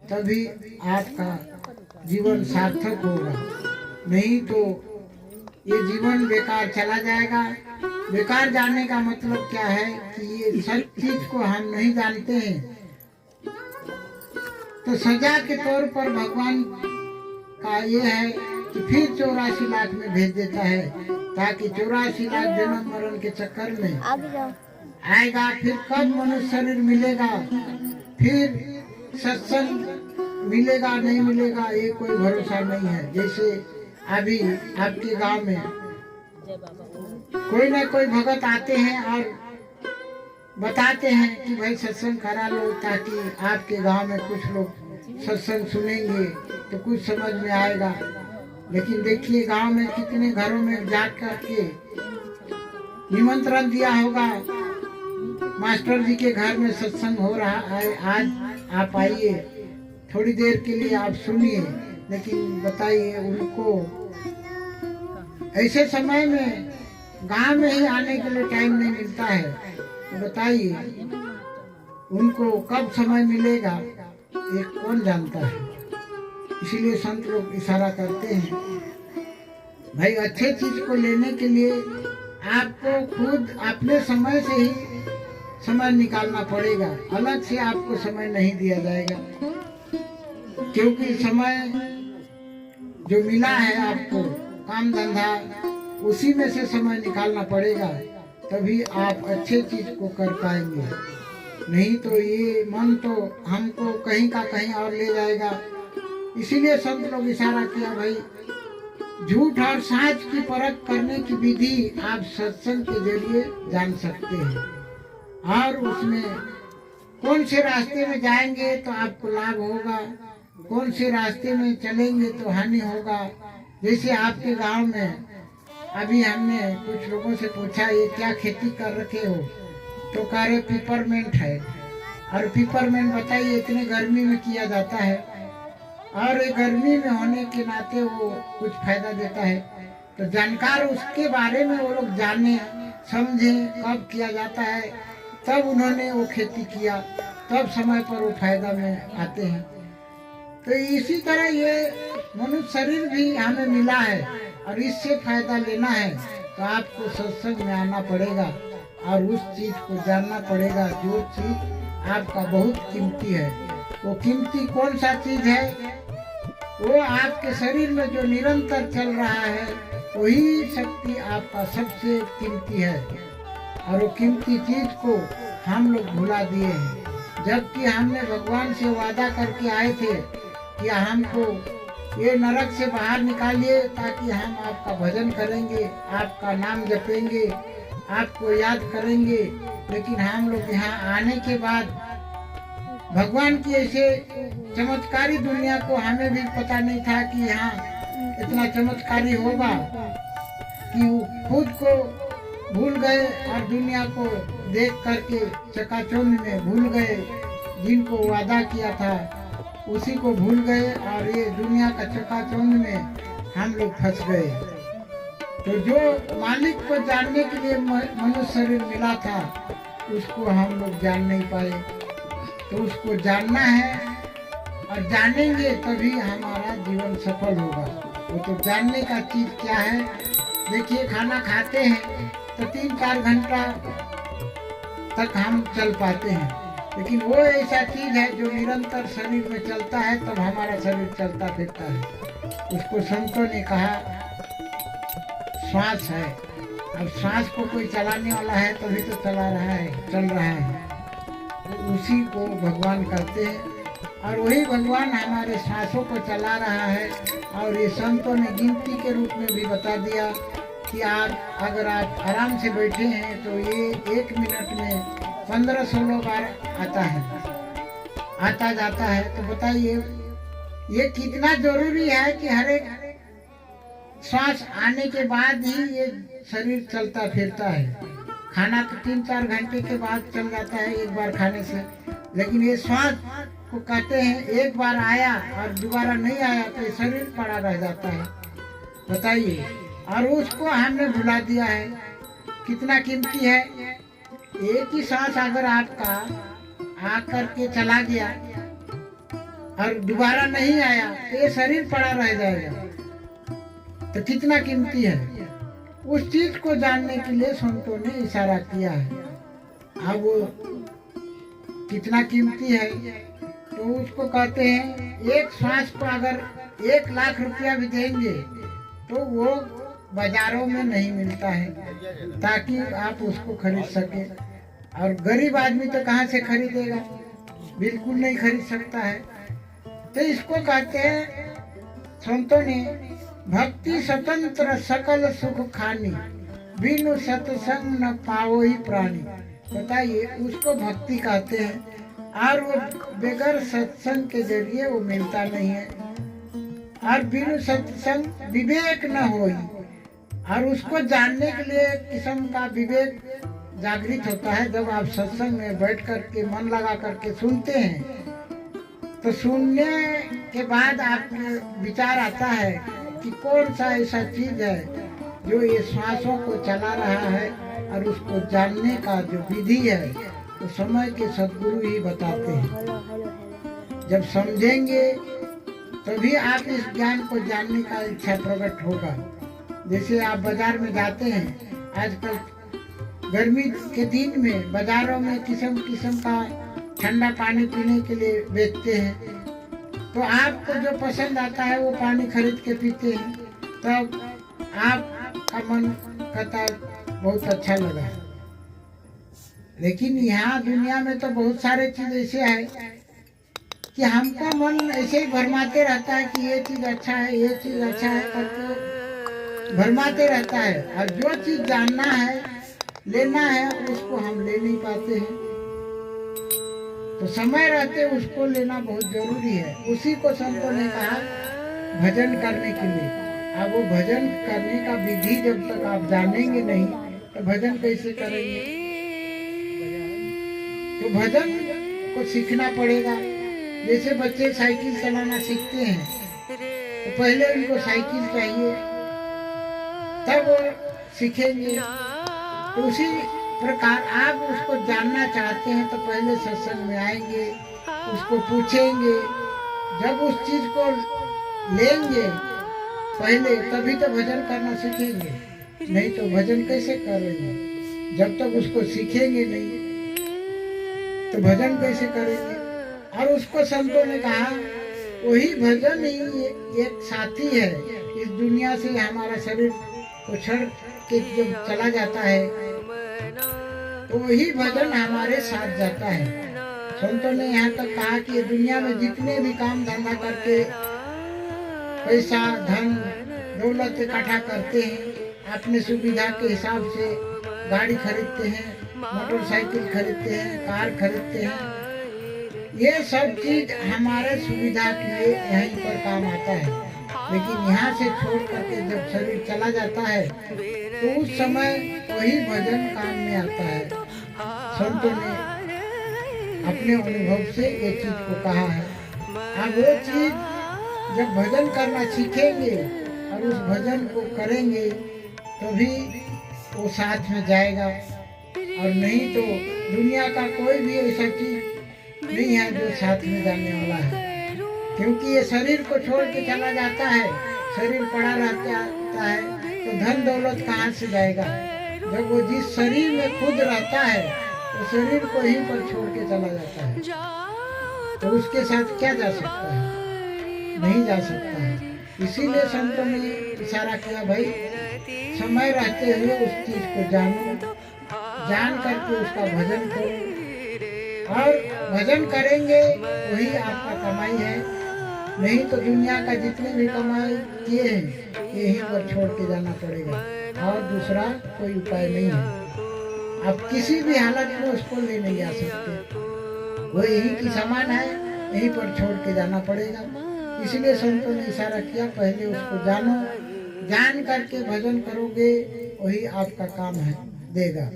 तभी आपका जीवन सार्थक होगा, नहीं तो ये जीवन बेकार चला जाएगा। बेकार जाने का मतलब क्या है कि ये सब चीज को हम नहीं जानते हैं, तो सजा के तौर पर भगवान का ये है कि फिर 84 लाख में भेज देता है, ताकि 84 लाख जन्म मरण के चक्कर में आएगा। फिर कब मनुष्य शरीर मिलेगा, फिर सत्संग मिलेगा नहीं मिलेगा ये कोई भरोसा नहीं है। जैसे अभी आपके गांव में कोई ना कोई भगत आते हैं और बताते हैं कि भाई सत्संग करा लो, ताकि आपके गांव में कुछ लोग सत्संग सुनेंगे तो कुछ समझ में आएगा। लेकिन देखिए गांव में कितने घरों में जा करके निमंत्रण दिया होगा, मास्टर जी के घर में सत्संग हो रहा है, आज आप आइए, थोड़ी देर के लिए आप सुनिए। लेकिन बताइए उनको ऐसे समय में गांव में ही आने के लिए टाइम नहीं मिलता है, तो बताइए उनको कब समय मिलेगा ये कौन जानता है। इसीलिए संत लोग इशारा करते हैं भाई अच्छे चीज को लेने के लिए आपको खुद अपने समय से ही समय निकालना पड़ेगा, अलग से आपको समय नहीं दिया जाएगा। क्योंकि समय जो मिला है आपको काम धंधा, उसी में से समय निकालना पड़ेगा, तभी आप अच्छे चीज को कर पाएंगे। नहीं तो ये मन तो हमको कहीं का कहीं और ले जाएगा। इसीलिए संत लोग इशारा किया भाई झूठ और सच की परख करने की विधि आप सत्संग के जरिए जान सकते हैं, और उसमें कौन से रास्ते में जाएंगे तो आपको लाभ होगा, कौन से रास्ते में चलेंगे तो हानि होगा। जैसे आपके गांव में अभी हमने कुछ लोगों से पूछा ये क्या खेती कर रखे हो, तो कह रहे पिपरमेंट है। और पिपरमेंट बताइए इतने गर्मी में किया जाता है, और ये गर्मी में होने के नाते वो कुछ फायदा देता है, तो जानकार उसके बारे में वो लोग जाने समझे कब किया जाता है, तब उन्होंने वो खेती किया, तब समय पर वो फायदा में आते हैं। तो इसी तरह ये मनुष्य शरीर भी हमें मिला है और इससे फायदा लेना है, तो आपको सत्संग में आना पड़ेगा और उस चीज को जानना पड़ेगा जो चीज आपका बहुत कीमती है। वो कीमती कौन सा चीज है, वो आपके शरीर में जो निरंतर चल रहा है वही शक्ति आपका सबसे कीमती है। और वो कीमती चीज को हम लोग भुला दिए हैं, जबकि हमने भगवान से वादा करके आए थे कि हमको ये नरक से बाहर निकालिए, ताकि हम आपका भजन करेंगे, आपका नाम जपेंगे, आपको याद करेंगे। लेकिन हम लोग यहाँ आने के बाद भगवान की ऐसे चमत्कारी दुनिया को हमें भी पता नहीं था कि यहाँ इतना चमत्कारी होगा, कि खुद को भूल गए और दुनिया को देख करके चकाचौंध में भूल गए। जिनको वादा किया था उसी को भूल गए, और ये दुनिया का चकाचौंध में हम लोग फंस गए। तो जो मालिक को जानने के लिए मनुष्य शरीर मिला था उसको हम लोग जान नहीं पाए। तो उसको जानना है, और जानेंगे तभी हमारा जीवन सफल होगा। वो तो जानने का चीज क्या है, देखिए खाना खाते हैं तो 3-4 घंटा तक हम चल पाते हैं, लेकिन वो ऐसा चीज है जो निरंतर शरीर में चलता है, तब हमारा शरीर चलता फिरता है। उसको संतों ने कहा श्वास है। अब श्वास को कोई चलाने वाला है तभी तो चला रहा है, चल रहा है, तो उसी को भगवान कहते हैं। और वही भगवान हमारे सांसों को चला रहा है। और ये संतों ने गिनती के रूप में भी बता दिया कि आप अगर आप आराम से बैठे हैं तो ये 1 मिनट में 15-16 बार आता है, आता जाता है। तो बताइए ये कितना जरूरी है कि हर एक श्वास आने के बाद ही ये शरीर चलता फिरता है। खाना तो 3-4 घंटे के बाद चल जाता है एक बार खाने से, लेकिन ये श्वास को कहते हैं एक बार आया और दोबारा नहीं आया तो ये शरीर पड़ा रह जाता है। बताइए, और उसको हमने भुला दिया है। कितना कीमती है। एक ही सांस अगर आपका आकर के चला गया और दोबारा नहीं आया तो ये शरीर पड़ा रह जाएगा, तो कितना कीमती है। उस चीज को जानने के लिए संतों ने इशारा किया है। अब वो कितना कीमती है तो उसको कहते हैं, एक श्वास को अगर 1,00,000 रुपया भी देंगे तो वो बाजारों में नहीं मिलता है ताकि आप उसको खरीद सके। और गरीब आदमी तो कहाँ से खरीदेगा, बिल्कुल नहीं खरीद सकता है। तो इसको कहते हैं संतों ने, भक्ति स्वतंत्र सकल सुख खानी, बिनु सत्संग न पावो ही प्राणी। बताइए, उसको भक्ति कहते हैं और वो बगैर सत्संग के जरिए वो मिलता नहीं है। और बिनु सत्संग विवेक न हो, और उसको जानने के लिए एक किस्म का विवेक जागृत होता है। जब आप सत्संग में बैठ कर के मन लगा करके सुनते हैं तो सुनने के बाद आपके विचार आता है कि कौन सा ऐसा चीज है जो ये श्वासों को चला रहा है, और उसको जानने का जो विधि है तो समय के सद्गुरु ही बताते हैं। जब समझेंगे तभी आप इस ज्ञान को जानने का इच्छा प्रकट होगा। जैसे आप बाजार में जाते हैं, आजकल गर्मी के दिन में बाजारों में किस्म किस्म का ठंडा पानी पीने के लिए बेचते हैं, तो आपको जो पसंद आता है वो पानी खरीद के पीते हैं, तब आपका मन कहता है बहुत अच्छा लगा। लेकिन यहाँ दुनिया में तो बहुत सारे चीज ऐसे है कि हमका मन ऐसे ही भरमाते रहता है कि ये चीज अच्छा है, ये चीज अच्छा है करके भरमाते रहता है। और जो चीज जानना है, लेना है, उसको हम ले नहीं पाते हैं। तो समय रहते उसको लेना बहुत जरूरी है। उसी को संतों ने कहा भजन करने के लिए। अब वो भजन करने का विधि जब तक आप जानेंगे नहीं तो भजन कैसे करेंगे। तो भजन को सीखना पड़ेगा। जैसे बच्चे साइकिल चलाना सीखते हैं तो पहले उनको साइकिल चाहिए, तब वो सीखेंगे। तो उसी प्रकार आप उसको जानना चाहते हैं तो पहले सत्संग में आएंगे, उसको पूछेंगे। जब उस चीज को लेंगे पहले, तभी तो भजन करना सीखेंगे, नहीं तो भजन कैसे करेंगे। जब तक उसको सीखेंगे नहीं तो भजन कैसे करेंगे। और उसको संतों ने कहा वही भजन ही एक साथी है। इस दुनिया से हमारा शरीर को छोड़ के जब चला जाता है तो वही भजन हमारे साथ जाता है। संतों ने यहाँ तक कहा कि दुनिया में जितने भी काम धंधा करके पैसा धन दौलत इकट्ठा करते हैं, अपने सुविधा के हिसाब से गाड़ी खरीदते हैं, मोटरसाइकिल खरीदते हैं, कार खरीदते हैं, ये सब चीज हमारे सुविधा के लिए यहीं पर काम आता है। लेकिन यहाँ से छोड़ करके जब शरीर चला जाता है तो उस समय वही भजन काम में आता है। संतों ने अपने अनुभव से ये चीज को कहा है। अब वो चीज जब भजन करना सीखेंगे और उस भजन को करेंगे तभी वो साथ में जाएगा। और नहीं तो दुनिया का कोई भी ऐसा चीज नहीं है जो साथ में जाने वाला है। क्योंकि ये शरीर को छोड़ के चला जाता है, शरीर पड़ा रहता है तो धन दौलत कहाँ से जाएगा। जब वो जिस शरीर में खुद रहता है तो शरीर को ही पर छोड़ के चला जाता है, तो उसके साथ क्या जा सकता है, नहीं जा सकता है। इसीलिए संतों ने इशारा किया, भाई समय रहते हुए उस चीज को जानो, जान करके उसका भजन करो। और भजन करेंगे वही आपका कमाई है। नहीं तो दुनिया का जितने भी कमाई किए हैं यहीं पर छोड़ के जाना पड़ेगा, और दूसरा कोई उपाय नहीं है। आप किसी भी हालत में उसको ले नहीं जा सकते, वो यहीं की सामान है, यहीं पर छोड़ के जाना पड़ेगा। इसलिए संतों ने इशारा किया, पहले उसको जानो, जान करके भजन करोगे वही आपका काम है देगा।